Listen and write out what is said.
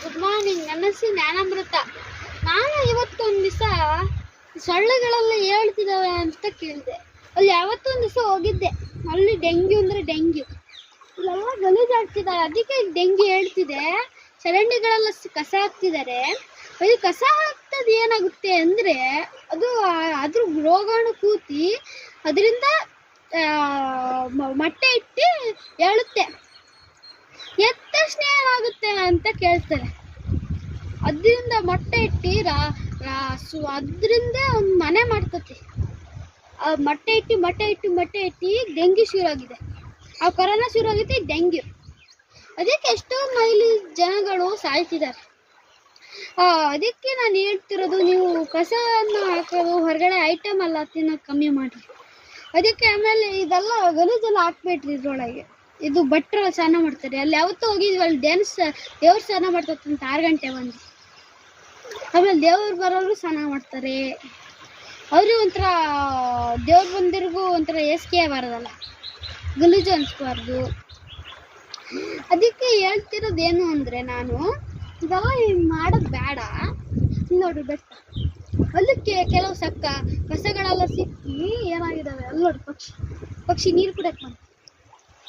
Good morning. ನನ್ನ ಹೆಸರು ಜ್ಞಾನಾಮೃತ. ನಾನು ಇವತ್ತೊಂದು ದಿವಸ ಸೊಳ್ಳೆಗಳೆಲ್ಲ ಹೇಳ್ತಿದ್ದಾವೆ ಅಂತ ಕೇಳಿದೆ. ಅಲ್ಲಿ ಯಾವತ್ತೊಂದು ದಿವಸ ಹೋಗಿದ್ದೆ. ಅಲ್ಲಿ ಡೆಂಗ್ಯೂ ಅಂದರೆ ಡೆಂಗ್ಯೂ ಇಲ್ಲೆಲ್ಲ ಗಲೀಜಾಗ್ತಿದ್ದಾರೆ. ಅದಕ್ಕೆ ಡೆಂಗ್ಯೂ ಹೇಳ್ತಿದೆ. ಚರಂಡಿಗಳೆಲ್ಲ ಕಸ ಹಾಕ್ತಿದ್ದಾರೆ. ಅದು ಕಸ ಹಾಕ್ತದೆ ಏನಾಗುತ್ತೆ ಅಂದರೆ ಅದು ಅದ್ರ ರೋಗಾಣು ಕೂತಿ ಅದರಿಂದ ಮೊಟ್ಟೆ ಇಟ್ಟು ಹೇಳುತ್ತೆ. ಎದ್ದ ತಕ್ಷಣ ಏನಾಗುತ್ತೆ ಅಂತ ಕೇಳ್ತಾರೆ. ಅದರಿಂದ ಮೊಟ್ಟೆ ಇಟ್ಟು ಅದರಿಂದ ಒಂದು ಮನೆ ಮಾಡ್ತತಿ. ಮೊಟ್ಟೆ ಇಟ್ಟು ಡೆಂಗ್ಯೂ ಶುರು ಆಗಿದೆ. ಆ ಕೊರೋನಾ ಶುರು ಆಗಿದೆ, ಡೆಂಗ್ಯೂ. ಅದಕ್ಕೆ ಎಷ್ಟೋ ಮೈಲಿ ಜನಗಳು ಸಾಯ್ತಿದ್ದಾರೆ. ಅದಕ್ಕೆ ನಾನು ಹೇಳ್ತಿರೋದು, ನೀವು ಕಸವನ್ನು ಹಾಕೋದು ಹೊರಗಡೆ ಐಟಮ್ ಎಲ್ಲ ತಿನ್ನೋದು ಕಮ್ಮಿ ಮಾಡಿ. ಅದಕ್ಕೆ ಆಮೇಲೆ ಇದೆಲ್ಲ ಗಲೀಜೆಲ್ಲ ಹಾಕ್ಬೇಡ್ರಿ ಇದ್ರೊಳಗೆ. ಇದು ಭಟ್ರು ಸ್ನಾನ ಮಾಡ್ತಾರೆ. ಅಲ್ಲಿ ಯಾವತ್ತೂ ಹೋಗಿದ್ವಿ, ಅಲ್ಲಿ ದೇವ್ರು ಸ್ನಾನ ಮಾಡ್ತಂತ 6 ಗಂಟೆ ಬಂದು. ಆಮೇಲೆ ದೇವ್ರು ಬರೋರು ಸ್ನಾನ ಮಾಡ್ತಾರೆ. ಅವ್ರಿಗೆ ಒಂಥರ ದೇವ್ರು ಬಂದಿರಿಗೂ ಒಂಥರ ಏಸ್ಕೆ ಬರೋದಲ್ಲ, ಗಲೀಜು ಅನ್ಸ್ಬಾರ್ದು. ಅದಕ್ಕೆ ಹೇಳ್ತಿರೋದೇನು ಅಂದರೆ, ನಾನು ಇದೆಲ್ಲ ಮಾಡೋದು ಬೇಡ. ನೋಡ್ರಿ ಬೆಟ್ಟ, ಅಲ್ಲಿ ಕೆಲವು ಕಸಗಳೆಲ್ಲ ಸಿಕ್ಕಿ ಏನಾಗಿದ್ದಾವೆ ಅಲ್ಲಿ. ನೋಡಿ ಪಕ್ಷಿ ನೀರು ಕುಡಿಯಕ್ಕೆ ಬಂತು.